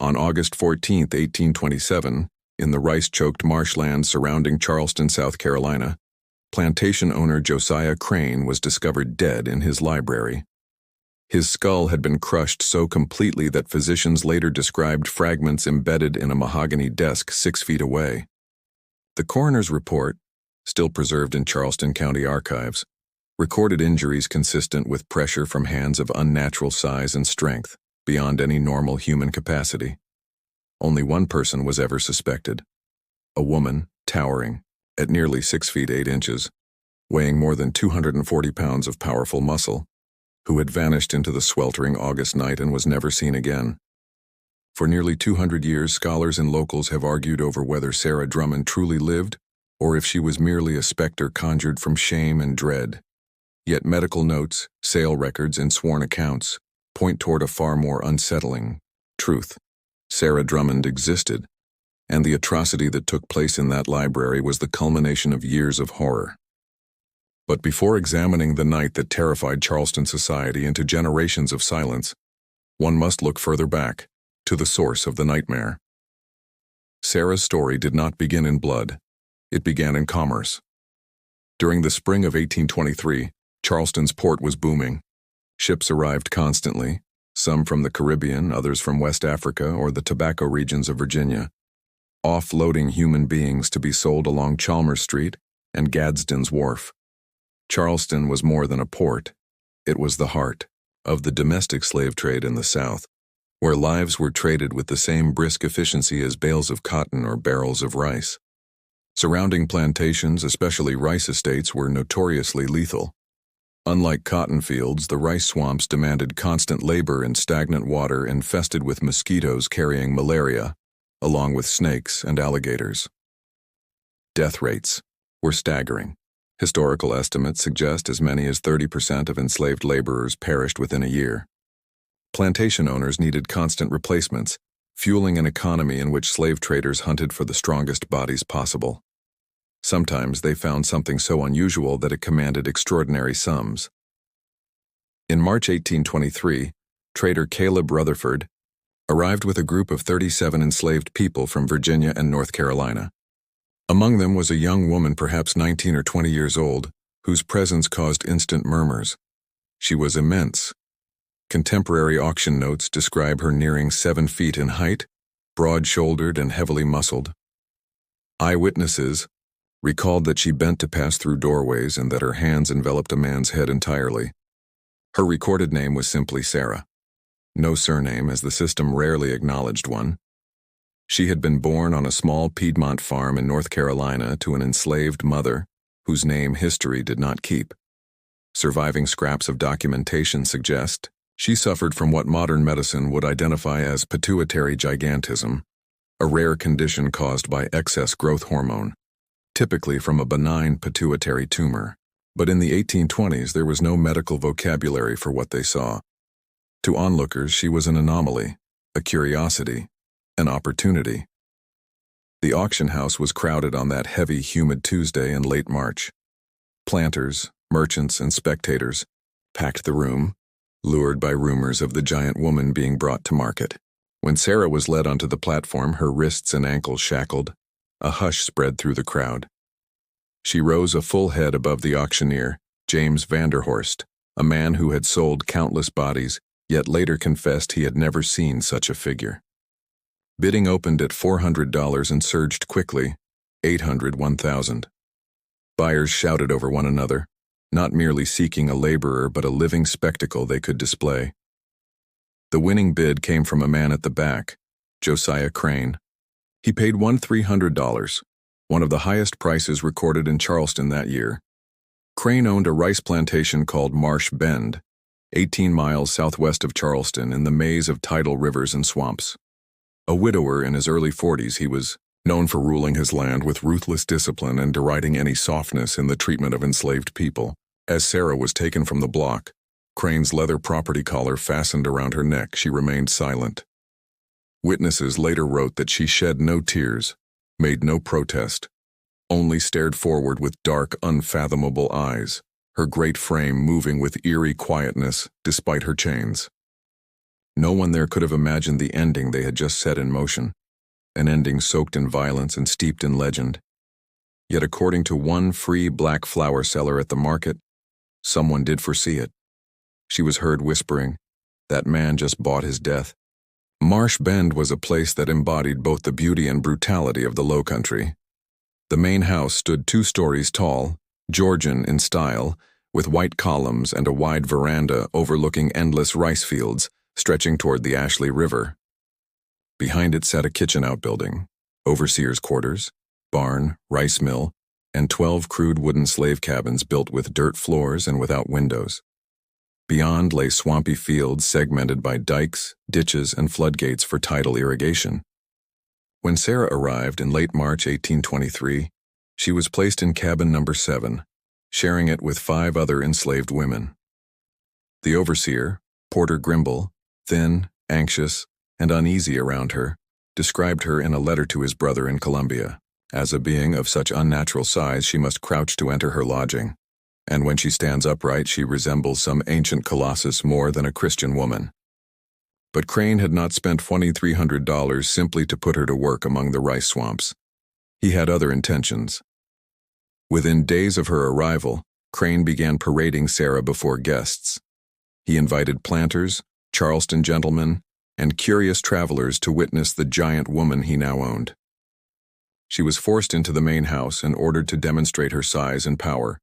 On August 14, 1827, in the rice-choked marshland surrounding Charleston, South Carolina, plantation owner Josiah Crane was discovered dead in his library. His skull had been crushed so completely that physicians later described fragments embedded in a mahogany desk 6 feet away. The coroner's report, still preserved in Charleston County archives, recorded injuries consistent with pressure from hands of unnatural size and strength, beyond any normal human capacity. Only one person was ever suspected: a woman, towering, at nearly 6 feet 8 inches, weighing more than 240 pounds of powerful muscle, who had vanished into the sweltering August night and was never seen again. For nearly 200 years, scholars and locals have argued over whether Sarah Drummond truly lived, or if she was merely a specter conjured from shame and dread. Yet medical notes, sale records, and sworn accounts point toward a far more unsettling truth. Sarah Drummond existed, and the atrocity that took place in that library was the culmination of years of horror. But before examining the night that terrified Charleston society into generations of silence, one must look further back, to the source of the nightmare. Sarah's story did not begin in blood. It began in commerce. During the spring of 1823, Charleston's port was booming. Ships arrived constantly, some from the Caribbean, others from West Africa or the tobacco regions of Virginia, offloading human beings to be sold along Chalmers Street and Gadsden's Wharf. Charleston was more than a port. It was the heart of the domestic slave trade in the South, where lives were traded with the same brisk efficiency as bales of cotton or barrels of rice. Surrounding plantations, especially rice estates, were notoriously lethal. Unlike cotton fields, the rice swamps demanded constant labor in stagnant water infested with mosquitoes carrying malaria, along with snakes and alligators. Death rates were staggering. Historical estimates suggest as many as 30% of enslaved laborers perished within a year. Plantation owners needed constant replacements, fueling an economy in which slave traders hunted for the strongest bodies possible. Sometimes they found something so unusual that it commanded extraordinary sums. In March 1823, trader Caleb Rutherford arrived with a group of 37 enslaved people from Virginia and North Carolina. Among them was a young woman, perhaps 19 or 20 years old, whose presence caused instant murmurs. She was immense. Contemporary auction notes describe her nearing 7 feet in height, broad-shouldered and heavily muscled. Eyewitnesses recalled that she bent to pass through doorways and that her hands enveloped a man's head entirely. Her recorded name was simply Sarah. No surname, as the system rarely acknowledged one. She had been born on a small Piedmont farm in North Carolina to an enslaved mother whose name history did not keep. Surviving scraps of documentation suggest she suffered from what modern medicine would identify as pituitary gigantism, a rare condition caused by excess growth hormone, typically from a benign pituitary tumor. But in the 1820s, there was no medical vocabulary for what they saw. To onlookers, she was an anomaly, a curiosity, an opportunity. The auction house was crowded on that heavy, humid Tuesday in late March. Planters, merchants, and spectators packed the room, lured by rumors of the giant woman being brought to market. When Sarah was led onto the platform, her wrists and ankles shackled, a hush spread through the crowd. She rose a full head above the auctioneer, James Vanderhorst, a man who had sold countless bodies, yet later confessed he had never seen such a figure. Bidding opened at $400 and surged quickly, $800, $1,000. Buyers shouted over one another, not merely seeking a laborer but a living spectacle they could display. The winning bid came from a man at the back, Josiah Crane. He paid $1,300, one of the highest prices recorded in Charleston that year. Crane owned a rice plantation called Marsh Bend, 18 miles southwest of Charleston in the maze of tidal rivers and swamps. A widower in his early 40s, he was known for ruling his land with ruthless discipline and deriding any softness in the treatment of enslaved people. As Sarah was taken from the block, Crane's leather property collar fastened around her neck, she remained silent. Witnesses later wrote that she shed no tears, made no protest, only stared forward with dark, unfathomable eyes, her great frame moving with eerie quietness despite her chains. No one there could have imagined the ending they had just set in motion, an ending soaked in violence and steeped in legend. Yet according to one free black flower seller at the market, someone did foresee it. She was heard whispering, "That man just bought his death." Marsh Bend was a place that embodied both the beauty and brutality of the Lowcountry. The main house stood 2 stories tall, Georgian in style, with white columns and a wide veranda overlooking endless rice fields stretching toward the Ashley River. Behind it sat a kitchen outbuilding, overseer's quarters, barn, rice mill, and 12 crude wooden slave cabins built with dirt floors and without windows. Beyond lay swampy fields segmented by dikes, ditches, and floodgates for tidal irrigation. When Sarah arrived in late March 1823, she was placed in cabin number 7, sharing it with 5 other enslaved women. The overseer, Porter Grimble, thin, anxious, and uneasy around her, described her in a letter to his brother in Columbia as a being of such unnatural size she must crouch to enter her lodging, and when she stands upright she resembles some ancient colossus more than a Christian woman. But Crane had not spent $2,300 simply to put her to work among the rice swamps. He had other intentions. Within days of her arrival, Crane began parading Sarah before guests. He invited planters, Charleston gentlemen, and curious travelers to witness the giant woman he now owned. She was forced into the main house and ordered to demonstrate her size and power,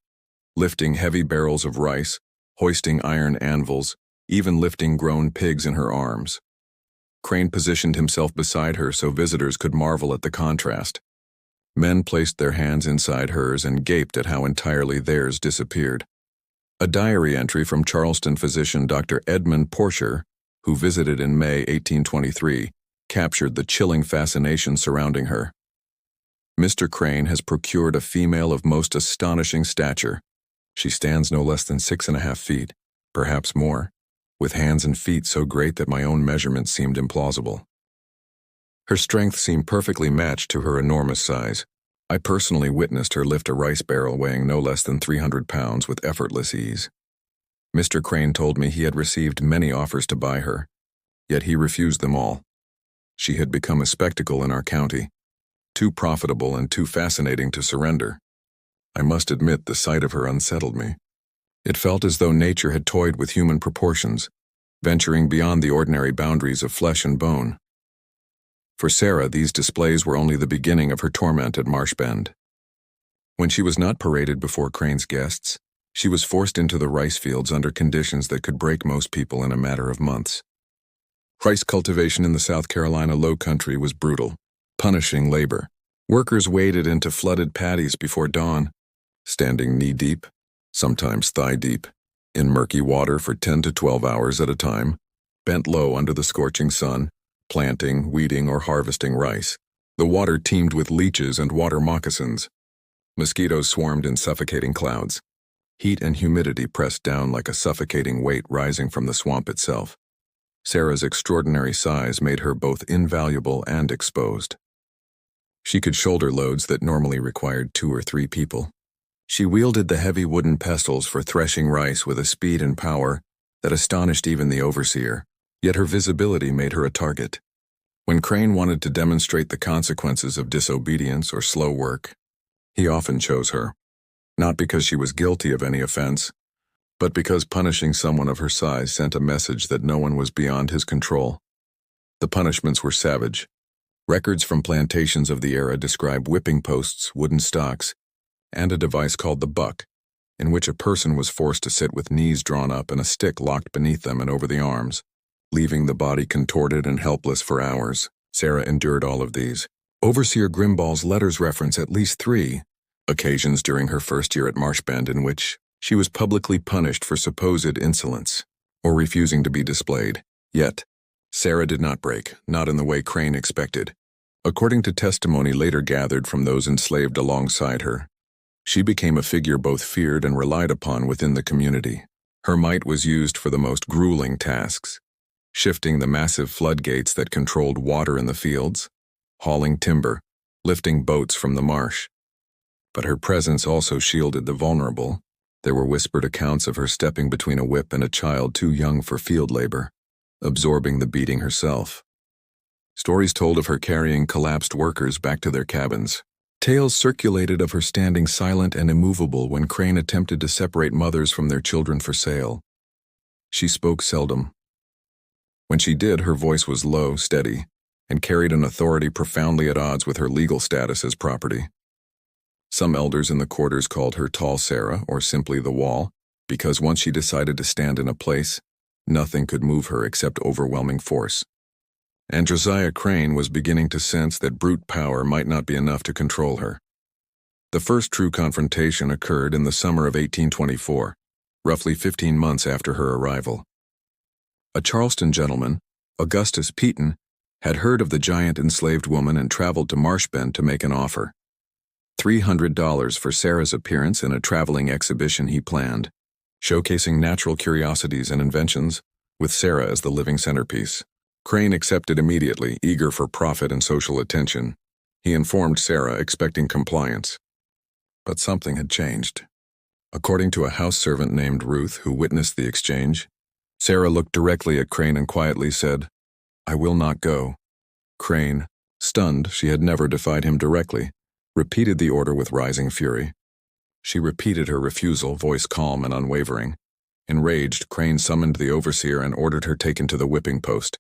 lifting heavy barrels of rice, hoisting iron anvils, even lifting grown pigs in her arms. Crane positioned himself beside her so visitors could marvel at the contrast. Men placed their hands inside hers and gaped at how entirely theirs disappeared. A diary entry from Charleston physician Dr. Edmund Porcher, who visited in May 1823, captured the chilling fascination surrounding her. "Mr. Crane has procured a female of most astonishing stature. She stands no less than 6.5 feet, perhaps more, with hands and feet so great that my own measurements seemed implausible. Her strength seemed perfectly matched to her enormous size. I personally witnessed her lift a rice barrel weighing no less than 300 pounds with effortless ease. Mr. Crane told me he had received many offers to buy her, yet he refused them all. She had become a spectacle in our county, too profitable and too fascinating to surrender. I must admit the sight of her unsettled me. It felt as though nature had toyed with human proportions, venturing beyond the ordinary boundaries of flesh and bone. For Sarah, these displays were only the beginning of her torment at Marsh Bend. When she was not paraded before Crane's guests, she was forced into the rice fields under conditions that could break most people in a matter of months. Rice cultivation in the South Carolina Lowcountry was brutal, punishing labor. Workers waded into flooded paddies before dawn, standing knee-deep, sometimes thigh-deep, in murky water for 10 to 12 hours at a time, bent low under the scorching sun, planting, weeding, or harvesting rice. The water teemed with leeches and water moccasins. Mosquitoes swarmed in suffocating clouds. Heat and humidity pressed down like a suffocating weight rising from the swamp itself. Sarah's extraordinary size made her both invaluable and exposed. She could shoulder loads that normally required 2 or 3 people. She wielded the heavy wooden pestles for threshing rice with a speed and power that astonished even the overseer, yet her visibility made her a target. When Crane wanted to demonstrate the consequences of disobedience or slow work, he often chose her, not because she was guilty of any offense, but because punishing someone of her size sent a message that no one was beyond his control. The punishments were savage. Records from plantations of the era describe whipping posts, wooden stocks, and a device called the buck, in which a person was forced to sit with knees drawn up and a stick locked beneath them and over the arms, leaving the body contorted and helpless for hours. Sarah endured all of these. Overseer Grimball's letters reference at least 3 occasions during her first year at Marsh Bend in which she was publicly punished for supposed insolence or refusing to be displayed. Yet, Sarah did not break, not in the way Crane expected. According to testimony later gathered from those enslaved alongside her, she became a figure both feared and relied upon within the community. Her might was used for the most grueling tasks, shifting the massive floodgates that controlled water in the fields, hauling timber, lifting boats from the marsh. But her presence also shielded the vulnerable. There were whispered accounts of her stepping between a whip and a child too young for field labor. absorbing the beating herself. Stories told of her carrying collapsed workers back to their cabins. Tales circulated of her standing silent and immovable when Crane attempted to separate mothers from their children for sale. She spoke seldom. When she did, her voice was low, steady, and carried an authority profoundly at odds with her legal status as property. Some elders in the quarters called her Tall Sarah, or simply the Wall, because once she decided to stand in a place, nothing could move her except overwhelming force. And Josiah Crane was beginning to sense that brute power might not be enough to control her. The first true confrontation occurred in the summer of 1824, roughly 15 months after her arrival. A Charleston gentleman, Augustus Peaton, had heard of the giant enslaved woman and traveled to Marshbend to make an offer. $300 for Sarah's appearance in a traveling exhibition he planned, showcasing natural curiosities and inventions, with Sarah as the living centerpiece. Crane accepted immediately, eager for profit and social attention. He informed Sarah, expecting compliance. But something had changed. According to a house servant named Ruth who witnessed the exchange, Sarah looked directly at Crane and quietly said, "I will not go." Crane, stunned she had never defied him directly, repeated the order with rising fury. She repeated her refusal, voice calm and unwavering. Enraged, Crane summoned the overseer and ordered her taken to the whipping post.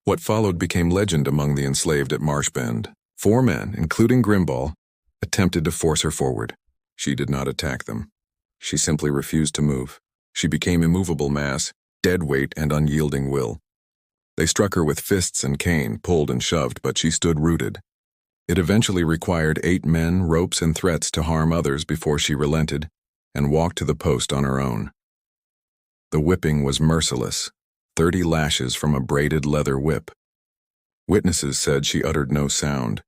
What followed became legend among the enslaved at Marshbend. 4 men, including Grimball, attempted to force her forward. She did not attack them. She simply refused to move. She became immovable mass, dead weight and unyielding will. They struck her with fists and cane, pulled and shoved, but she stood rooted. It eventually required 8 men, ropes, and threats to harm others before she relented and walked to the post on her own. The whipping was merciless, 30 lashes from a braided leather whip. Witnesses said she uttered no sound,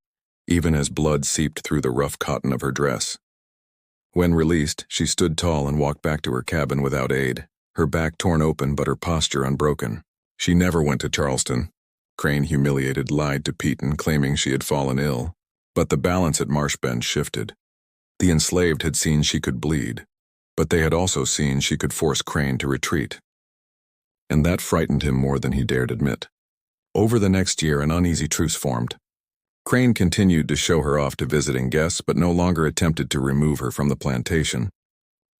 even as blood seeped through the rough cotton of her dress. When released, she stood tall and walked back to her cabin without aid, her back torn open but her posture unbroken. She never went to Charleston. Crane, humiliated, lied to Peaton, claiming she had fallen ill. But the balance at Marshbend shifted. The enslaved had seen she could bleed, but they had also seen she could force Crane to retreat. And that frightened him more than he dared admit. Over the next year, an uneasy truce formed. Crane continued to show her off to visiting guests, but no longer attempted to remove her from the plantation.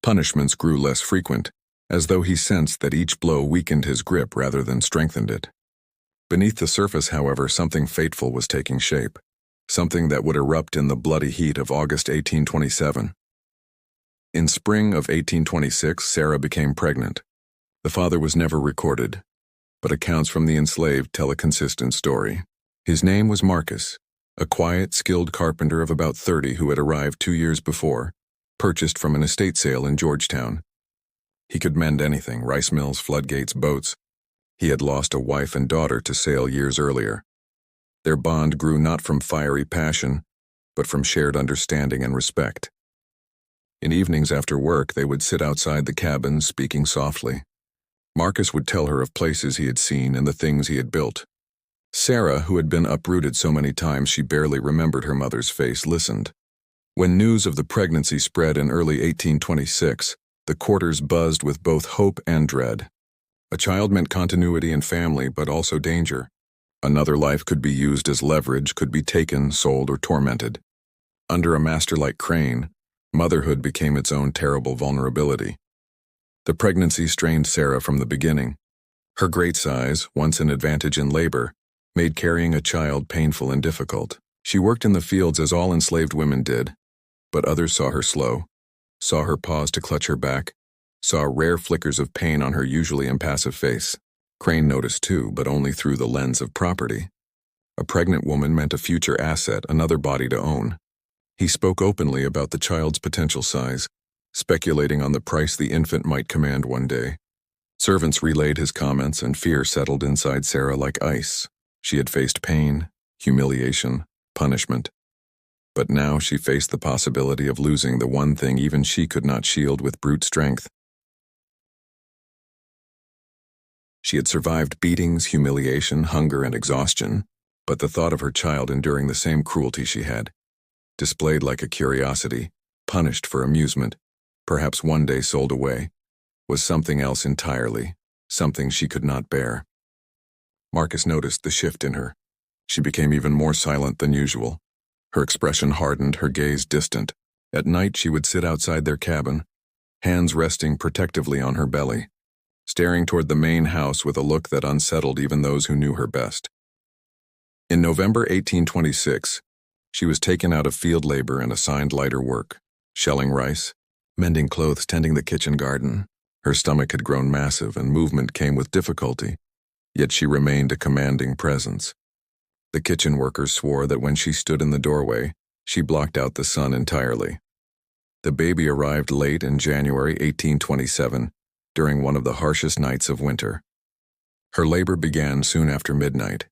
Punishments grew less frequent, as though he sensed that each blow weakened his grip rather than strengthened it. Beneath the surface, however, something fateful was taking shape, something that would erupt in the bloody heat of August 1827. In spring of 1826, Sarah became pregnant. The father was never recorded, but accounts from the enslaved tell a consistent story. His name was Marcus, a quiet, skilled carpenter of about 30 who had arrived 2 years before, purchased from an estate sale in Georgetown. He could mend anything, rice mills, floodgates, boats. He had lost a wife and daughter to sail years earlier. Their bond grew not from fiery passion, but from shared understanding and respect. In evenings after work, they would sit outside the cabin, speaking softly. Marcus would tell her of places he had seen and the things he had built. Sarah, who had been uprooted so many times she barely remembered her mother's face, listened. When news of the pregnancy spread in early 1826, the quarters buzzed with both hope and dread. A child meant continuity and family, but also danger. Another life could be used as leverage, could be taken, sold, or tormented. Under a master like Crane, motherhood became its own terrible vulnerability. The pregnancy strained Sarah from the beginning. Her great size, once an advantage in labor, made carrying a child painful and difficult. She worked in the fields as all enslaved women did, but others saw her slow, saw her pause to clutch her back, saw rare flickers of pain on her usually impassive face. Crane noticed too, but only through the lens of property. A pregnant woman meant a future asset, another body to own. He spoke openly about the child's potential size, speculating on the price the infant might command one day. Servants relayed his comments, and fear settled inside Sarah like ice. She had faced pain, humiliation, punishment. But now she faced the possibility of losing the one thing even she could not shield with brute strength. She had survived beatings, humiliation, hunger, and exhaustion, but the thought of her child enduring the same cruelty she had, displayed like a curiosity, punished for amusement, perhaps one day sold away, was something else entirely, something she could not bear. Marcus noticed the shift in her. She became even more silent than usual. Her expression hardened, her gaze distant. At night she would sit outside their cabin, hands resting protectively on her belly, staring toward the main house with a look that unsettled even those who knew her best. In November 1826, she was taken out of field labor and assigned lighter work, shelling rice, mending clothes, tending the kitchen garden. Her stomach had grown massive and movement came with difficulty, yet she remained a commanding presence. The kitchen workers swore that when she stood in the doorway, she blocked out the sun entirely. The baby arrived late in January 1827, during one of the harshest nights of winter. Her labor began soon after midnight,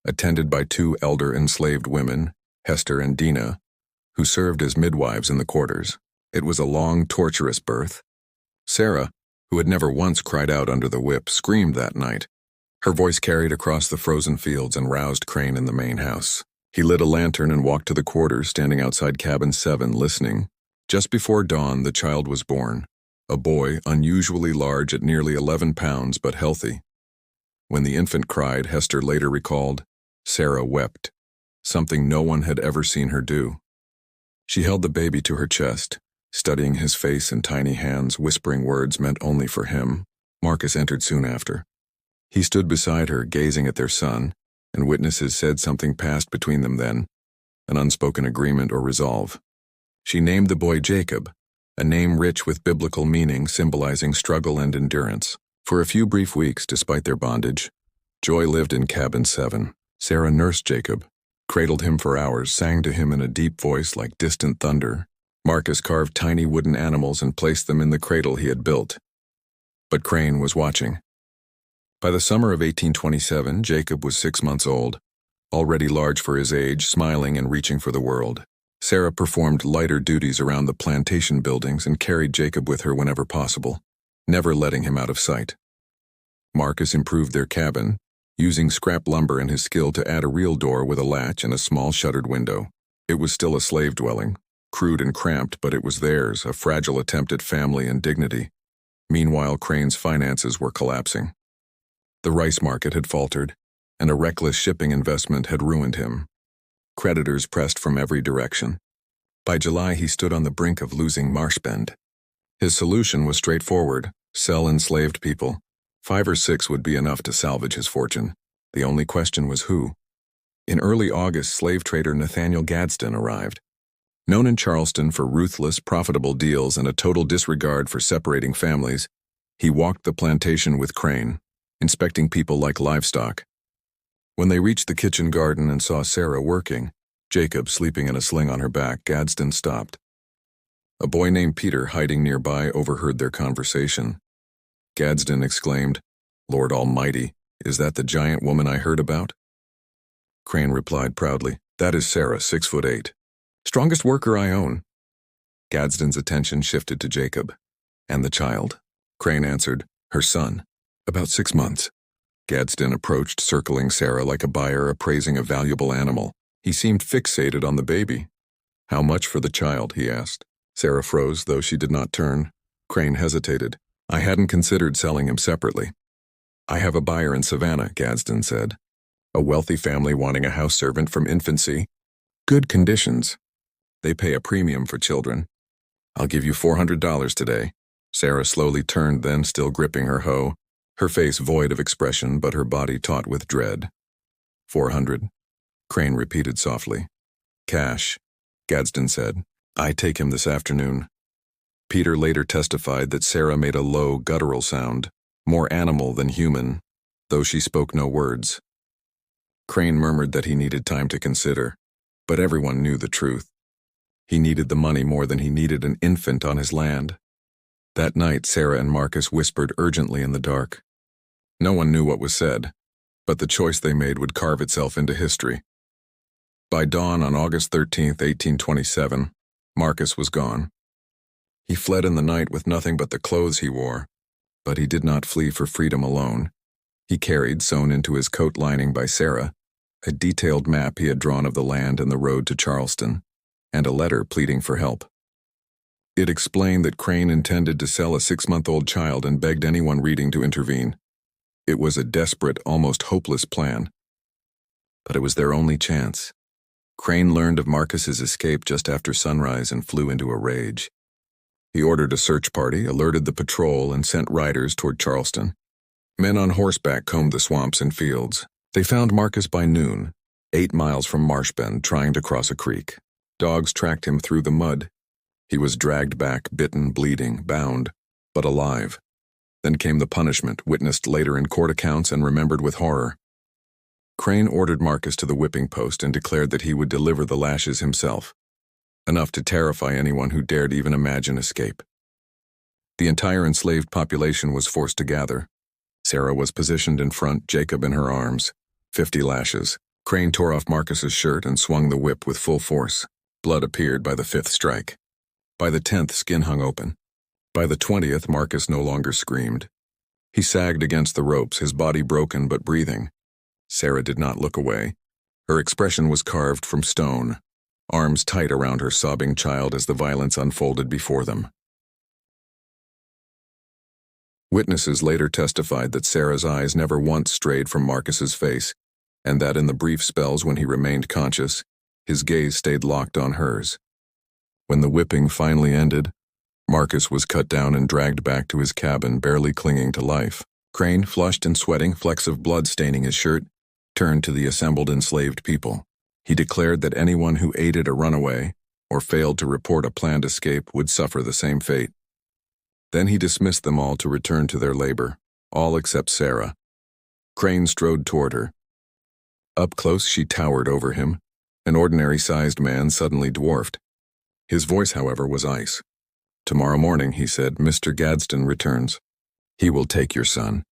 attended by two elder enslaved women, Hester and Dinah, who served as midwives in the quarters. It was a long, torturous birth. Sarah, who had never once cried out under the whip, screamed that night. Her voice carried across the frozen fields and roused Crane in the main house. He lit a lantern and walked to the quarters, standing outside cabin 7, listening. Just before dawn, the child was born, a boy unusually large at nearly 11 pounds but healthy. When the infant cried, Hester later recalled, Sarah wept, something no one had ever seen her do. She held the baby to her chest, studying his face in tiny hands, whispering words meant only for him. Marcus entered soon after. He stood beside her, gazing at their son, and witnesses said something passed between them then, an unspoken agreement or resolve. She named the boy Jacob, a name rich with biblical meaning symbolizing struggle and endurance. For a few brief weeks, despite their bondage, Joy lived in cabin 7. Sarah nursed Jacob, cradled him for hours, sang to him in a deep voice like distant thunder. Marcus carved tiny wooden animals and placed them in the cradle he had built. But Crane was watching. By the summer of 1827, Jacob was 6 months old, already large for his age, smiling and reaching for the world. Sarah performed lighter duties around the plantation buildings and carried Jacob with her whenever possible, never letting him out of sight. Marcus improved their cabin, using scrap lumber and his skill to add a real door with a latch and a small shuttered window. It was still a slave dwelling, crude and cramped, but it was theirs, a fragile attempt at family and dignity. Meanwhile, Crane's finances were collapsing. The rice market had faltered, and a reckless shipping investment had ruined him. Creditors pressed from every direction. By July, he stood on the brink of losing Marshbend. His solution was straightforward: sell enslaved people. 5 or 6 would be enough to salvage his fortune. The only question was who. In early August, slave trader Nathaniel Gadsden arrived. Known in Charleston for ruthless, profitable deals and a total disregard for separating families, he walked the plantation with Crane, inspecting people like livestock. When they reached the kitchen garden and saw Sarah working, Jacob sleeping in a sling on her back, Gadsden stopped. A boy named Peter, hiding nearby, overheard their conversation. Gadsden exclaimed, "Lord Almighty, is that the giant woman I heard about?" Crane replied proudly, "That is Sarah, 6'8". Strongest worker I own." Gadsden's attention shifted to Jacob. "And the child?" Crane answered, "Her son. About 6 months." Gadsden approached, circling Sarah like a buyer appraising a valuable animal. He seemed fixated on the baby. "How much for the child?" he asked. Sarah froze, though she did not turn. Crane hesitated. "I hadn't considered selling him separately." "I have a buyer in Savannah," Gadsden said. "A wealthy family wanting a house servant from infancy. Good conditions. They pay a premium for children. I'll give you $400 today." Sarah slowly turned, then, still gripping her hoe, her face void of expression but her body taut with dread. "400. Crane repeated softly. "Cash," Gadsden said. "I take him this afternoon." Peter later testified that Sarah made a low, guttural sound, more animal than human, though she spoke no words. Crane murmured that he needed time to consider, but everyone knew the truth. He needed the money more than he needed an infant on his land. That night, Sarah and Marcus whispered urgently in the dark. No one knew what was said, but the choice they made would carve itself into history. By dawn on August 13, 1827, Marcus was gone. He fled in the night with nothing but the clothes he wore, but he did not flee for freedom alone. He carried, sewn into his coat lining by Sarah, a detailed map he had drawn of the land and the road to Charleston, and a letter pleading for help. It explained that Crane intended to sell a 6-month-old child and begged anyone reading to intervene. It was a desperate, almost hopeless plan. But it was their only chance. Crane learned of Marcus's escape just after sunrise and flew into a rage. He ordered a search party, alerted the patrol, and sent riders toward Charleston. Men on horseback combed the swamps and fields. They found Marcus by noon, 8 miles from Marshbend, trying to cross a creek. Dogs tracked him through the mud. He was dragged back, bitten, bleeding, bound, but alive. Then came the punishment, witnessed later in court accounts and remembered with horror. Crane ordered Marcus to the whipping post and declared that he would deliver the lashes himself, enough to terrify anyone who dared even imagine escape. The entire enslaved population was forced to gather. Sarah was positioned in front, Jacob in her arms. 50 lashes. Crane tore off Marcus's shirt and swung the whip with full force. Blood appeared by the 5th strike. By the 10th, skin hung open. By the 20th, Marcus no longer screamed. He sagged against the ropes, his body broken but breathing. Sarah did not look away. Her expression was carved from stone, arms tight around her sobbing child as the violence unfolded before them. Witnesses later testified that Sarah's eyes never once strayed from Marcus's face, and that in the brief spells when he remained conscious, his gaze stayed locked on hers. When the whipping finally ended, Marcus was cut down and dragged back to his cabin, barely clinging to life. Crane, flushed and sweating, flecks of blood staining his shirt, turned to the assembled enslaved people. He declared that anyone who aided a runaway or failed to report a planned escape would suffer the same fate. Then he dismissed them all to return to their labor, all except Sarah. Crane strode toward her. Up close, she towered over him, an ordinary-sized man suddenly dwarfed. His voice, however, was ice. "Tomorrow morning," he said, "Mr. Gadsden returns. He will take your son.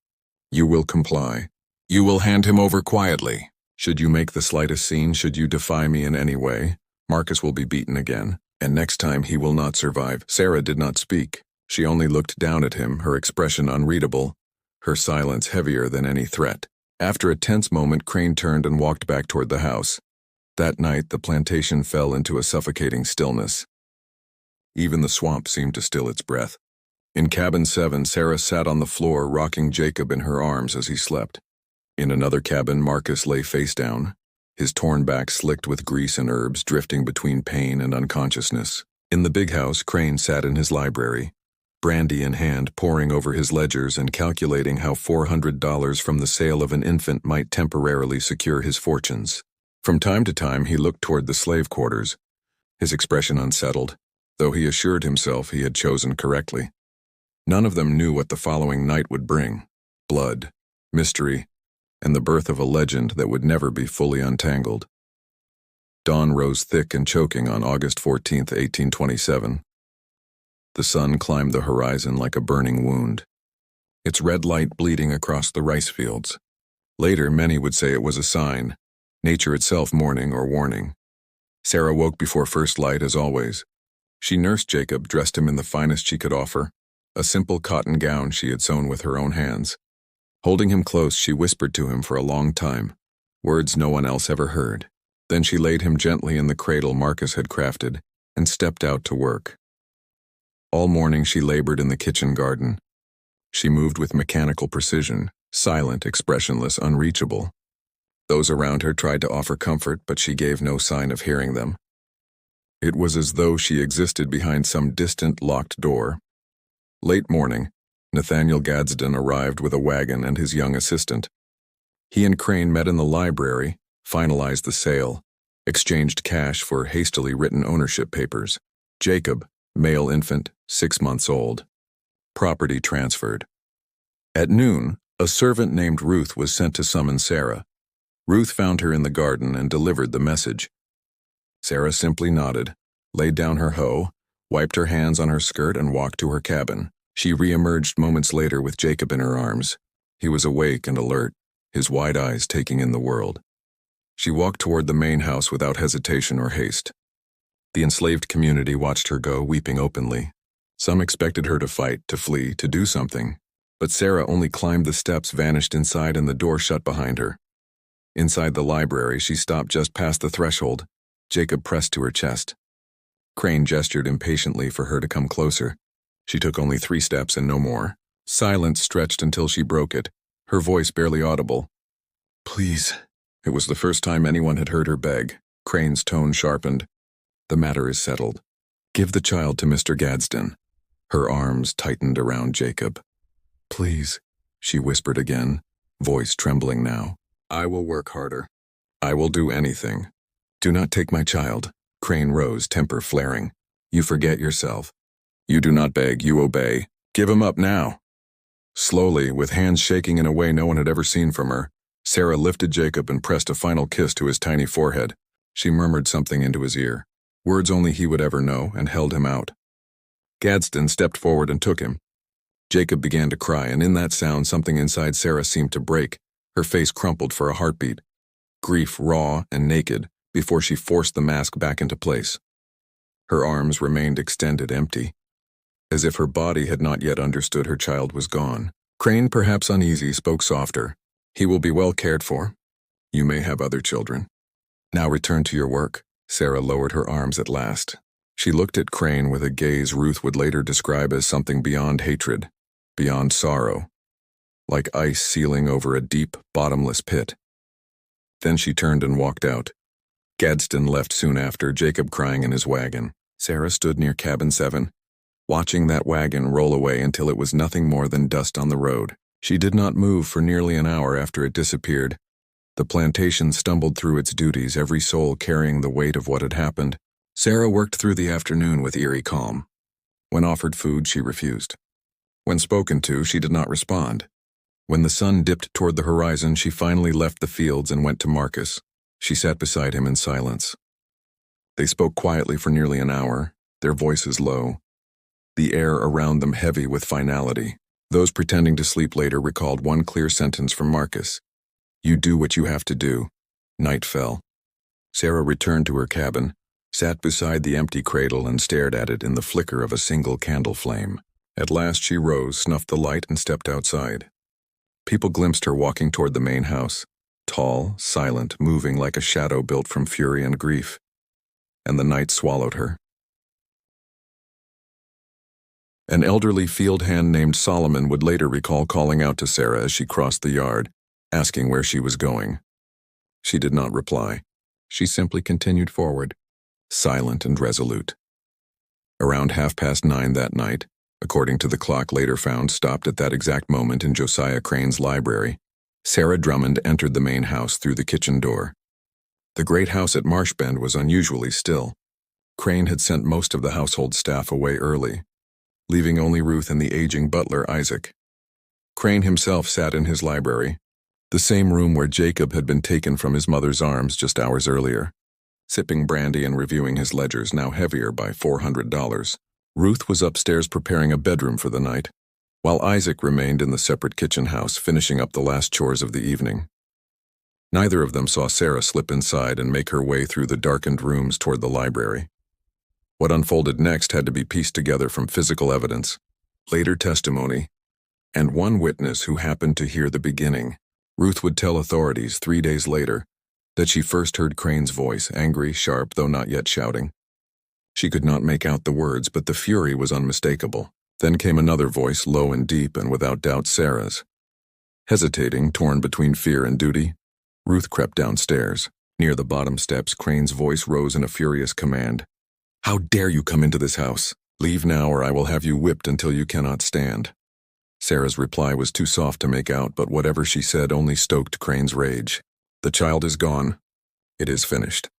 You will comply. You will hand him over quietly. Should you make the slightest scene, should you defy me in any way, Marcus will be beaten again, and next time he will not survive." Sarah did not speak. She only looked down at him, her expression unreadable, her silence heavier than any threat. After a tense moment, Crane turned and walked back toward the house. That night, the plantation fell into a suffocating stillness. Even the swamp seemed to still its breath. In cabin 7, Sarah sat on the floor, rocking Jacob in her arms as he slept. In another cabin, Marcus lay face down, his torn back slicked with grease and herbs, drifting between pain and unconsciousness. In the big house, Crane sat in his library, brandy in hand, poring over his ledgers and calculating how $400 from the sale of an infant might temporarily secure his fortunes. From time to time, he looked toward the slave quarters, his expression unsettled, though he assured himself he had chosen correctly. None of them knew what the following night would bring: blood, mystery, and the birth of a legend that would never be fully untangled. Dawn rose thick and choking on August 14, 1827. The sun climbed the horizon like a burning wound, its red light bleeding across the rice fields. Later, many would say it was a sign, nature itself mourning or warning. Sarah woke before first light as always. She nursed Jacob, dressed him in the finest she could offer, a simple cotton gown she had sewn with her own hands. Holding him close, she whispered to him for a long time, words no one else ever heard. Then she laid him gently in the cradle Marcus had crafted and stepped out to work. All morning she labored in the kitchen garden. She moved with mechanical precision, silent, expressionless, unreachable. Those around her tried to offer comfort, but she gave no sign of hearing them. It was as though she existed behind some distant, locked door. Late morning, Nathaniel Gadsden arrived with a wagon and his young assistant. He and Crane met in the library, finalized the sale, exchanged cash for hastily written ownership papers. Jacob, male infant, 6 months old. Property transferred. At noon, a servant named Ruth was sent to summon Sarah. Ruth found her in the garden and delivered the message. Sarah simply nodded, laid down her hoe, wiped her hands on her skirt, and walked to her cabin. She re-emerged moments later with Jacob in her arms. He was awake and alert, his wide eyes taking in the world. She walked toward the main house without hesitation or haste. The enslaved community watched her go, weeping openly. Some expected her to fight, to flee, to do something. But Sarah only climbed the steps, vanished inside, and the door shut behind her. Inside the library, she stopped just past the threshold. Jacob pressed to her chest. Crane gestured impatiently for her to come closer. She took only 3 steps and no more. Silence stretched until she broke it, her voice barely audible. "Please." It was the first time anyone had heard her beg. Crane's tone sharpened. "The matter is settled. Give the child to Mr. Gadsden." Her arms tightened around Jacob. "Please," she whispered again, voice trembling now. "I will work harder. I will do anything. Do not take my child." Crane rose, temper flaring. "You forget yourself. You do not beg, you obey. Give him up now." Slowly, with hands shaking in a way no one had ever seen from her, Sarah lifted Jacob and pressed a final kiss to his tiny forehead. She murmured something into his ear, words only he would ever know, and held him out. Gadsden stepped forward and took him. Jacob began to cry, and in that sound something inside Sarah seemed to break. Her face crumpled for a heartbeat. Grief raw and naked, before she forced the mask back into place. Her arms remained extended, empty, as if her body had not yet understood her child was gone. Crane, perhaps uneasy, spoke softer. "He will be well cared for. You may have other children. Now return to your work." Sarah lowered her arms at last. She looked at Crane with a gaze Ruth would later describe as something beyond hatred, beyond sorrow, like ice sealing over a deep, bottomless pit. Then she turned and walked out. Gadsden left soon after, Jacob crying in his wagon. Sarah stood near cabin 7, watching that wagon roll away until it was nothing more than dust on the road. She did not move for nearly an hour after it disappeared. The plantation stumbled through its duties, every soul carrying the weight of what had happened. Sarah worked through the afternoon with eerie calm. When offered food, she refused. When spoken to, she did not respond. When the sun dipped toward the horizon, she finally left the fields and went to Marcus. She sat beside him in silence. They spoke quietly for nearly an hour, their voices low, the air around them heavy with finality. Those pretending to sleep later recalled one clear sentence from Marcus. "You do what you have to do." Night fell. Sarah returned to her cabin, sat beside the empty cradle and stared at it in the flicker of a single candle flame. At last she rose, snuffed the light, and stepped outside. People glimpsed her walking toward the main house, tall, silent, moving like a shadow built from fury and grief. And the night swallowed her. An elderly field hand named Solomon would later recall calling out to Sarah as she crossed the yard, asking where she was going. She did not reply. She simply continued forward, silent and resolute. Around 9:30 that night, according to the clock later found stopped at that exact moment in Josiah Crane's library, Sarah Drummond entered the main house through the kitchen door. The great house at Marshbend was unusually still. Crane had sent most of the household staff away early, leaving only Ruth and the aging butler Isaac. Crane himself sat in his library, the same room where Jacob had been taken from his mother's arms just hours earlier, sipping brandy and reviewing his ledgers, now heavier by $400. Ruth was upstairs preparing a bedroom for the night, while Isaac remained in the separate kitchen house finishing up the last chores of the evening. Neither of them saw Sarah slip inside and make her way through the darkened rooms toward the library. What unfolded next had to be pieced together from physical evidence, later testimony, and one witness who happened to hear the beginning. Ruth would tell authorities 3 days later that she first heard Crane's voice, angry, sharp, though not yet shouting. She could not make out the words, but the fury was unmistakable. Then came another voice, low and deep, and without doubt Sarah's. Hesitating, torn between fear and duty, Ruth crept downstairs. Near the bottom steps, Crane's voice rose in a furious command. "How dare you come into this house? Leave now, or I will have you whipped until you cannot stand." Sarah's reply was too soft to make out, but whatever she said only stoked Crane's rage. "The child is gone. It is finished.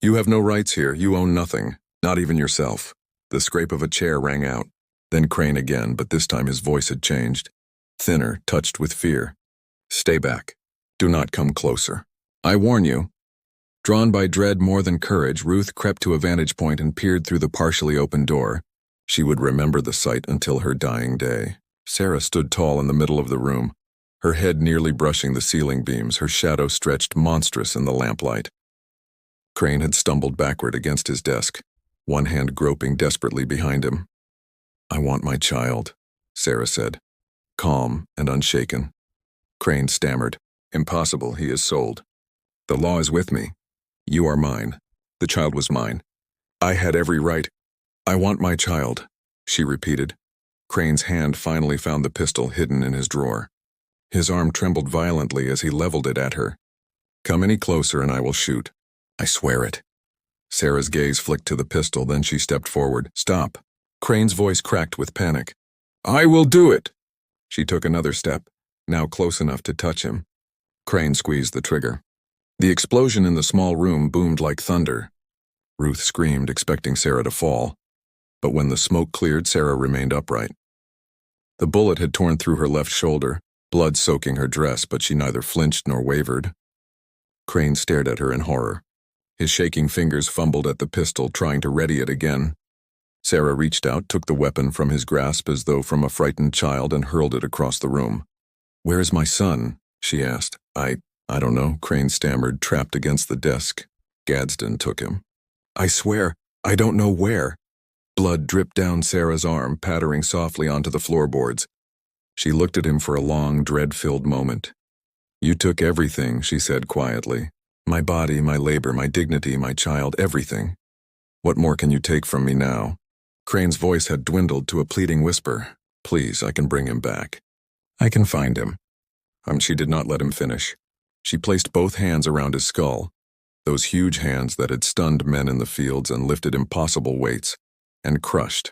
You have no rights here. You own nothing, not even yourself." The scrape of a chair rang out. Then Crane again, but this time his voice had changed, thinner, touched with fear. "Stay back. Do not come closer. I warn you." Drawn by dread more than courage, Ruth crept to a vantage point and peered through the partially open door. She would remember the sight until her dying day. Sarah stood tall in the middle of the room, her head nearly brushing the ceiling beams, her shadow stretched monstrous in the lamplight. Crane had stumbled backward against his desk, one hand groping desperately behind him. "I want my child," Sarah said, calm and unshaken. Crane stammered. "Impossible, he is sold. The law is with me. You are mine. The child was mine. I had every right. I want my child," she repeated. Crane's hand finally found the pistol hidden in his drawer. His arm trembled violently as he leveled it at her. "Come any closer and I will shoot. I swear it." Sarah's gaze flicked to the pistol, then she stepped forward. "Stop." Crane's voice cracked with panic. "I will do it." She took another step, now close enough to touch him. Crane squeezed the trigger. The explosion in the small room boomed like thunder. Ruth screamed, expecting Sarah to fall. But when the smoke cleared, Sarah remained upright. The bullet had torn through her left shoulder, blood soaking her dress, but she neither flinched nor wavered. Crane stared at her in horror. His shaking fingers fumbled at the pistol, trying to ready it again. Sarah reached out, took the weapon from his grasp as though from a frightened child, and hurled it across the room. "Where is my son?" she asked. I don't know," Crane stammered, trapped against the desk. Gadsden took him. "I swear, I don't know where." Blood dripped down Sarah's arm, pattering softly onto the floorboards. She looked at him for a long, dread-filled moment. "You took everything," she said quietly. "My body, my labor, my dignity, my child, everything. What more can you take from me now?" Crane's voice had dwindled to a pleading whisper. "Please, I can bring him back. I can find him." She did not let him finish. She placed both hands around his skull, those huge hands that had stunned men in the fields and lifted impossible weights, and crushed.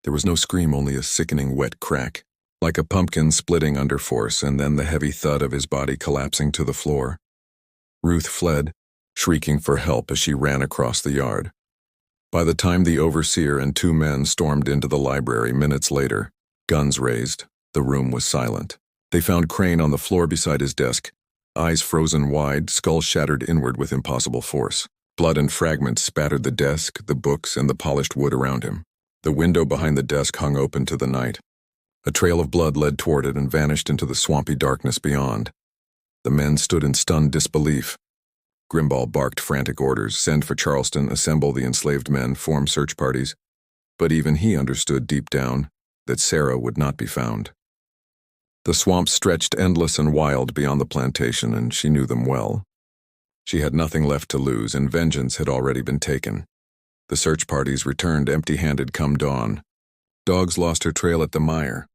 There was no scream, only a sickening wet crack, like a pumpkin splitting under force, and then the heavy thud of his body collapsing to the floor. Ruth fled, shrieking for help as she ran across the yard. By the time the overseer and 2 men stormed into the library minutes later, guns raised, the room was silent. They found Crane on the floor beside his desk, eyes frozen wide, skull shattered inward with impossible force. Blood and fragments spattered the desk, the books, and the polished wood around him. The window behind the desk hung open to the night. A trail of blood led toward it and vanished into the swampy darkness beyond. The men stood in stunned disbelief. Grimball barked frantic orders: send for Charleston, assemble the enslaved men, form search parties. But even he understood deep down that Sarah would not be found. The swamp stretched endless and wild beyond the plantation, and she knew them well. She had nothing left to lose, and vengeance had already been taken. The search parties returned empty-handed come dawn. Dogs lost her trail at the mire.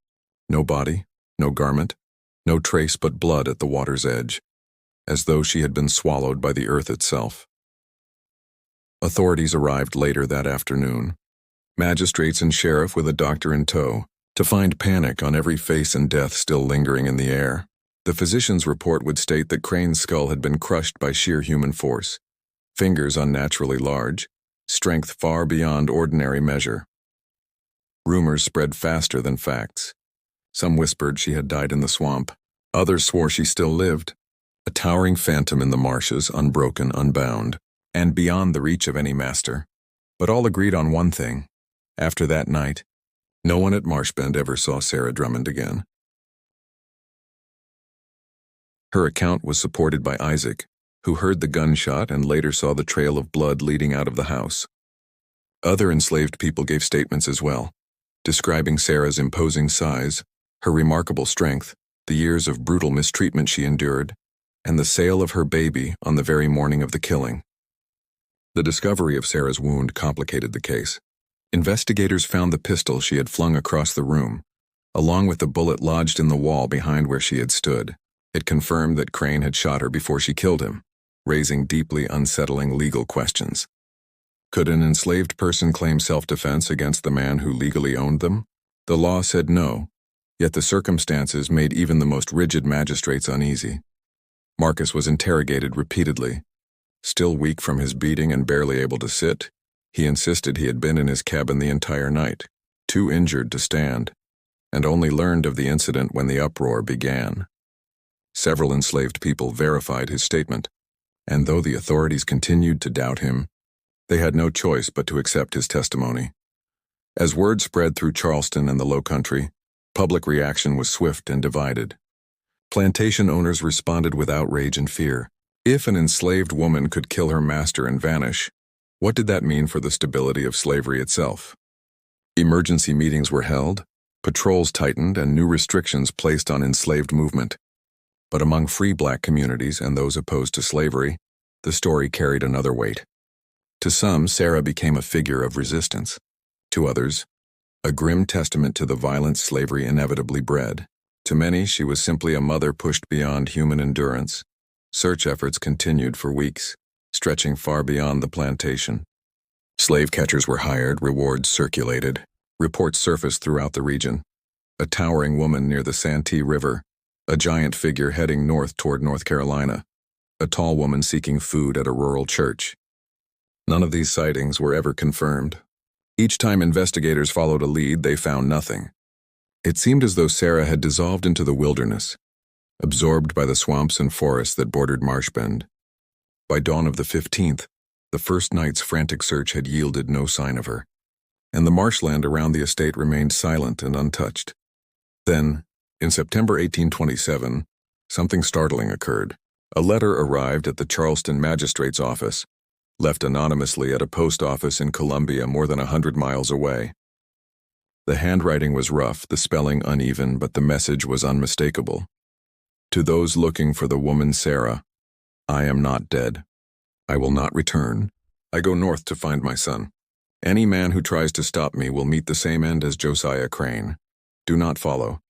No body, no garment, no trace but blood at the water's edge, as though she had been swallowed by the earth itself. Authorities arrived later that afternoon. Magistrates and sheriff with a doctor in tow, to find panic on every face and death still lingering in the air. The physician's report would state that Crane's skull had been crushed by sheer human force. Fingers unnaturally large, strength far beyond ordinary measure. Rumors spread faster than facts. Some whispered she had died in the swamp. Others swore she still lived, a towering phantom in the marshes, unbroken, unbound, and beyond the reach of any master. But all agreed on one thing. After that night, no one at Marshbend ever saw Sarah Drummond again. Her account was supported by Isaac, who heard the gunshot and later saw the trail of blood leading out of the house. Other enslaved people gave statements as well, describing Sarah's imposing size, her remarkable strength, the years of brutal mistreatment she endured, and the sale of her baby on the very morning of the killing. The discovery of Sarah's wound complicated the case. Investigators found the pistol she had flung across the room, along with the bullet lodged in the wall behind where she had stood. It confirmed that Crane had shot her before she killed him, raising deeply unsettling legal questions. Could an enslaved person claim self-defense against the man who legally owned them? The law said no, yet the circumstances made even the most rigid magistrates uneasy. Marcus was interrogated repeatedly. Still weak from his beating and barely able to sit, he insisted he had been in his cabin the entire night, too injured to stand, and only learned of the incident when the uproar began. Several enslaved people verified his statement, and though the authorities continued to doubt him, they had no choice but to accept his testimony. As word spread through Charleston and the Low Country, public reaction was swift and divided. Plantation owners responded with outrage and fear. If an enslaved woman could kill her master and vanish, what did that mean for the stability of slavery itself? Emergency meetings were held, patrols tightened, and new restrictions placed on enslaved movement. But among free black communities and those opposed to slavery, the story carried another weight. To some, Sarah became a figure of resistance. To others, a grim testament to the violence slavery inevitably bred. To many, she was simply a mother pushed beyond human endurance. Search efforts continued for weeks, stretching far beyond the plantation. Slave catchers were hired, rewards circulated. Reports surfaced throughout the region. A towering woman near the Santee River, a giant figure heading north toward North Carolina, a tall woman seeking food at a rural church. None of these sightings were ever confirmed. Each time investigators followed a lead, they found nothing. It seemed as though Sarah had dissolved into the wilderness, absorbed by the swamps and forests that bordered Marshbend. By dawn of the 15th, the first night's frantic search had yielded no sign of her, and the marshland around the estate remained silent and untouched. Then, in September 1827, something startling occurred. A letter arrived at the Charleston magistrate's office, left anonymously at a post office in Columbia more than 100 miles away. The handwriting was rough, the spelling uneven, but the message was unmistakable. To those looking for the woman Sarah, I am not dead. I will not return. I go north to find my son. Any man who tries to stop me will meet the same end as Josiah Crane. Do not follow.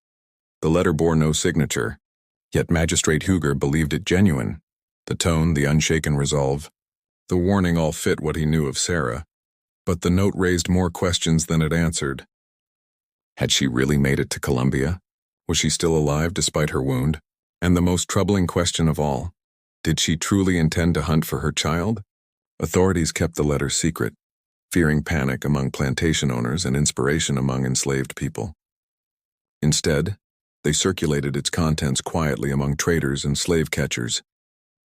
The letter bore no signature, yet Magistrate Huger believed it genuine. The tone, the unshaken resolve, the warning all fit what he knew of Sarah. But the note raised more questions than it answered. Had she really made it to Columbia? Was she still alive despite her wound? And the most troubling question of all, did she truly intend to hunt for her child? Authorities kept the letter secret, fearing panic among plantation owners and inspiration among enslaved people. Instead, they circulated its contents quietly among traders and slave catchers,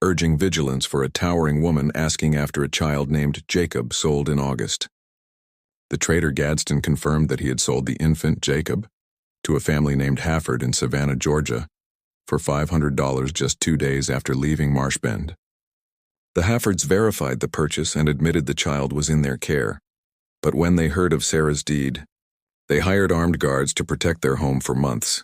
urging vigilance for a towering woman asking after a child named Jacob sold in August. The trader Gadsden confirmed that he had sold the infant Jacob to a family named Hafford in Savannah, Georgia, for $500 just 2 days after leaving Marshbend. The Haffords verified the purchase and admitted the child was in their care, but when they heard of Sarah's deed, they hired armed guards to protect their home for months.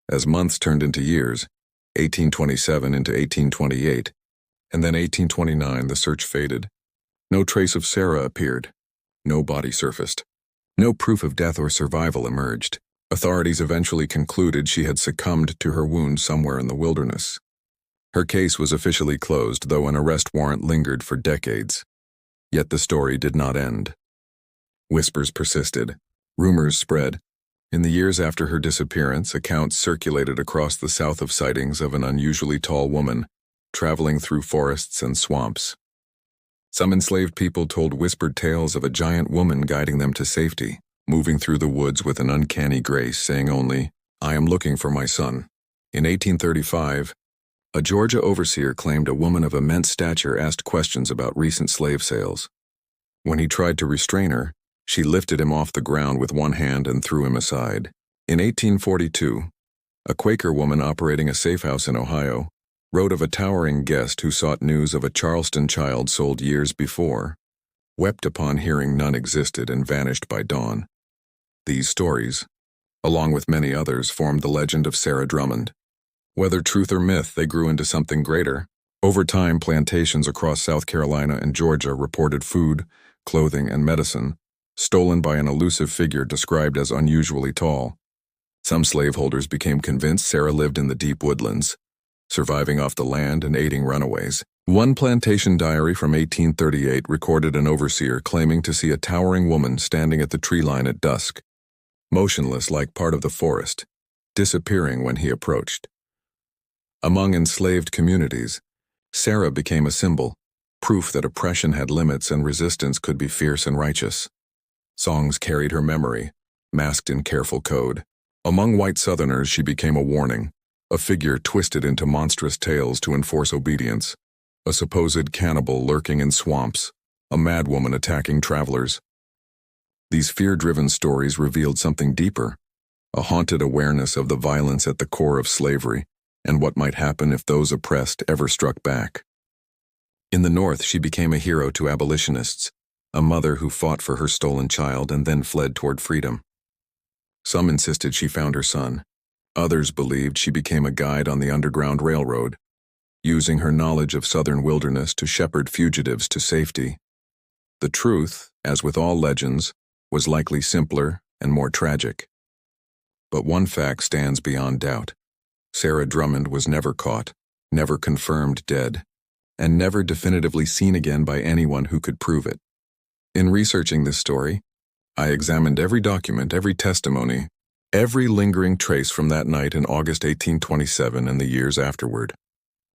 As months turned into years, 1827 into 1828, and then 1829, the search faded. No trace of Sarah appeared. No body surfaced. No proof of death or survival emerged. Authorities eventually concluded she had succumbed to her wounds somewhere in the wilderness. Her case was officially closed, though an arrest warrant lingered for decades. Yet the story did not end. Whispers persisted. Rumors spread. In the years after her disappearance, accounts circulated across the South of sightings of an unusually tall woman traveling through forests and swamps. Some enslaved people told whispered tales of a giant woman guiding them to safety, moving through the woods with an uncanny grace, saying only, "I am looking for my son." In 1835, a Georgia overseer claimed a woman of immense stature asked questions about recent slave sales. When he tried to restrain her, she lifted him off the ground with one hand and threw him aside. In 1842, a Quaker woman operating a safe house in Ohio wrote of a towering guest who sought news of a Charleston child sold years before, wept upon hearing none existed, and vanished by dawn. These stories, along with many others, formed the legend of Sarah Drummond. Whether truth or myth, they grew into something greater. Over time, plantations across South Carolina and Georgia reported food, clothing, and medicine stolen by an elusive figure described as unusually tall. Some slaveholders became convinced Sarah lived in the deep woodlands, surviving off the land and aiding runaways. One plantation diary from 1838 recorded an overseer claiming to see a towering woman standing at the tree line at dusk, motionless like part of the forest, disappearing when he approached. Among enslaved communities, Sarah became a symbol, proof that oppression had limits and resistance could be fierce and righteous. Songs carried her memory, masked in careful code. Among white Southerners, she became a warning, a figure twisted into monstrous tales to enforce obedience, a supposed cannibal lurking in swamps, a madwoman attacking travelers. These fear-driven stories revealed something deeper, a haunted awareness of the violence at the core of slavery and what might happen if those oppressed ever struck back. In the North, she became a hero to abolitionists, a mother who fought for her stolen child and then fled toward freedom. Some insisted she found her son. Others believed she became a guide on the Underground Railroad, using her knowledge of Southern wilderness to shepherd fugitives to safety. The truth, as with all legends, was likely simpler and more tragic. But one fact stands beyond doubt. Sarah Drummond was never caught, never confirmed dead, and never definitively seen again by anyone who could prove it. In researching this story, I examined every document, every testimony, every lingering trace from that night in August 1827 and the years afterward.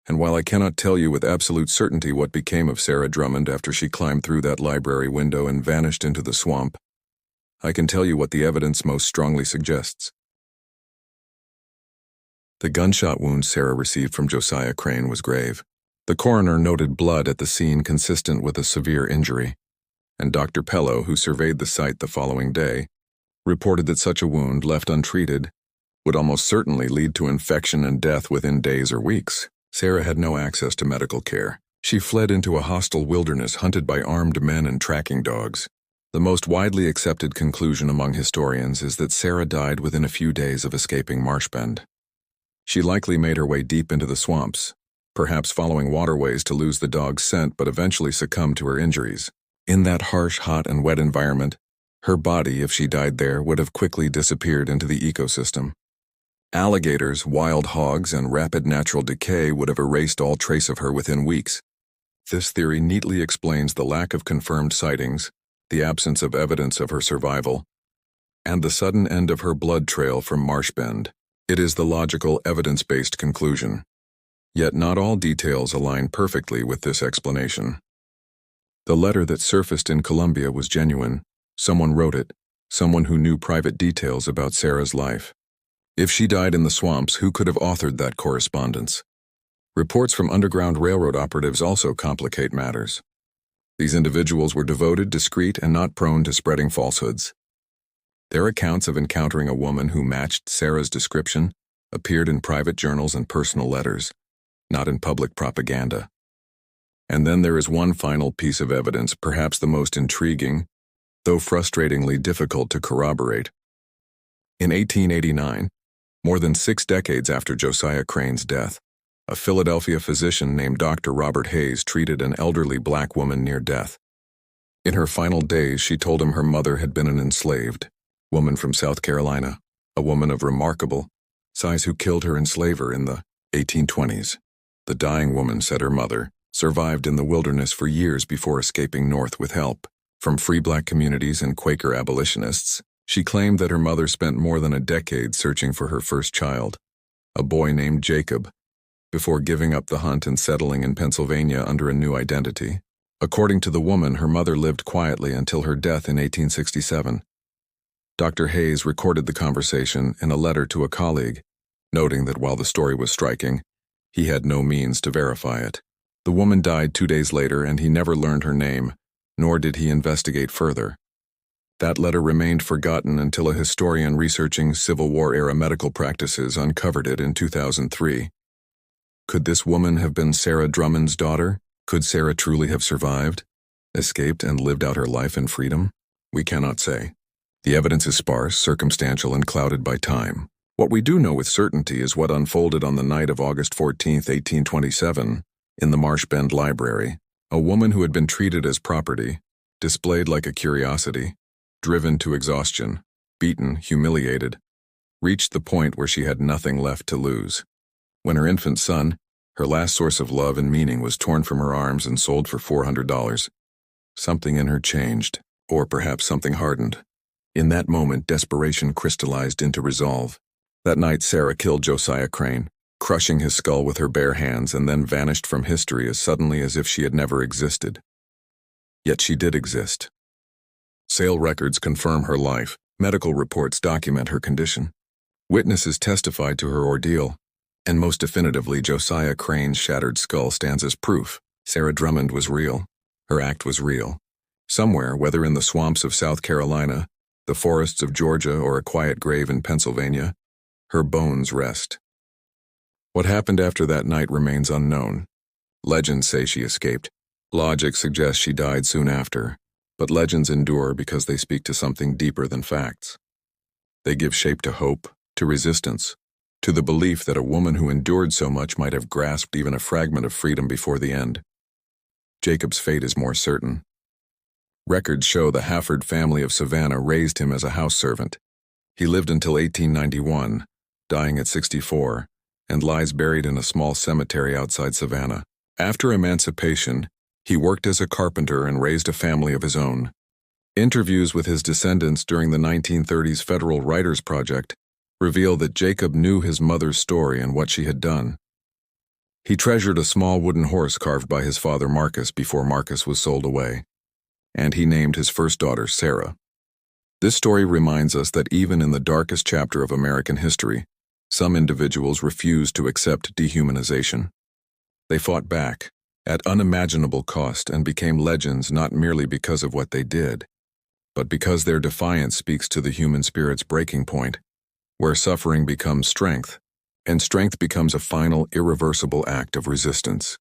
And while I cannot tell you with absolute certainty what became of Sarah Drummond after she climbed through that library window and vanished into the swamp, I can tell you what the evidence most strongly suggests. The gunshot wound Sarah received from Josiah Crane was grave. The coroner noted blood at the scene consistent with a severe injury, and Dr. Pello, who surveyed the site the following day, reported that such a wound, left untreated, would almost certainly lead to infection and death within days or weeks. Sarah had no access to medical care. She fled into a hostile wilderness hunted by armed men and tracking dogs. The most widely accepted conclusion among historians is that Sarah died within a few days of escaping Marshbend. She likely made her way deep into the swamps, perhaps following waterways to lose the dog's scent, but eventually succumbed to her injuries. In that harsh, hot, and wet environment, her body, if she died there, would have quickly disappeared into the ecosystem. Alligators, wild hogs, and rapid natural decay would have erased all trace of her within weeks. This theory neatly explains the lack of confirmed sightings, the absence of evidence of her survival, and the sudden end of her blood trail from Marshbend. It is the logical, evidence-based conclusion. Yet not all details align perfectly with this explanation. The letter that surfaced in Colombia was genuine. Someone wrote it, someone who knew private details about Sarah's life. If she died in the swamps, who could have authored that correspondence? Reports from Underground Railroad operatives also complicate matters. These individuals were devoted, discreet, and not prone to spreading falsehoods. Their accounts of encountering a woman who matched Sarah's description appeared in private journals and personal letters, not in public propaganda. And then there is one final piece of evidence, perhaps the most intriguing, though frustratingly difficult to corroborate. In 1889, more than 6 decades after Josiah Crane's death, a Philadelphia physician named Dr. Robert Hayes treated an elderly black woman near death. In her final days, she told him her mother had been an enslaved woman from South Carolina, a woman of remarkable size who killed her enslaver in the 1820s. The dying woman, said her mother, survived in the wilderness for years before escaping north with help from free black communities and Quaker abolitionists. She claimed that her mother spent more than a decade searching for her first child, a boy named Jacob, before giving up the hunt and settling in Pennsylvania under a new identity. According to the woman, her mother lived quietly until her death in 1867. Dr. Hayes recorded the conversation in a letter to a colleague, noting that while the story was striking, he had no means to verify it. The woman died 2 days later, and he never learned her name, nor did he investigate further. That letter remained forgotten until a historian researching Civil War-era medical practices uncovered it in 2003. Could this woman have been Sarah Drummond's daughter? Could Sarah truly have survived, escaped, and lived out her life in freedom? We cannot say. The evidence is sparse, circumstantial, and clouded by time. What we do know with certainty is what unfolded on the night of August 14, 1827, in the Marshbend Library. A woman who had been treated as property, displayed like a curiosity, driven to exhaustion, beaten, humiliated, reached the point where she had nothing left to lose. When her infant son, her last source of love and meaning, was torn from her arms and sold for $400, something in her changed, or perhaps something hardened. In that moment, desperation crystallized into resolve. That night, Sarah killed Josiah Crane, crushing his skull with her bare hands, and then vanished from history as suddenly as if she had never existed. Yet she did exist. Sale records confirm her life. Medical reports document her condition. Witnesses testified to her ordeal, and most definitively, Josiah Crane's shattered skull stands as proof. Sarah Drummond was real. Her act was real. Somewhere, whether in the swamps of South Carolina, the forests of Georgia, or a quiet grave in Pennsylvania, her bones rest. What happened after that night remains unknown. Legends say she escaped. Logic suggests she died soon after, but legends endure because they speak to something deeper than facts. They give shape to hope, to resistance, to the belief that a woman who endured so much might have grasped even a fragment of freedom before the end. Jacob's fate is more certain. Records show the Hafford family of Savannah raised him as a house servant. He lived until 1891, dying at 64, and lies buried in a small cemetery outside Savannah. After emancipation, he worked as a carpenter and raised a family of his own. Interviews with his descendants during the 1930s Federal Writers Project reveal that Jacob knew his mother's story and what she had done. He treasured a small wooden horse carved by his father Marcus before Marcus was sold away, and he named his first daughter Sarah. This story reminds us that even in the darkest chapter of American history, some individuals refused to accept dehumanization. They fought back, at unimaginable cost, and became legends not merely because of what they did, but because their defiance speaks to the human spirit's breaking point, where suffering becomes strength, and strength becomes a final, irreversible act of resistance.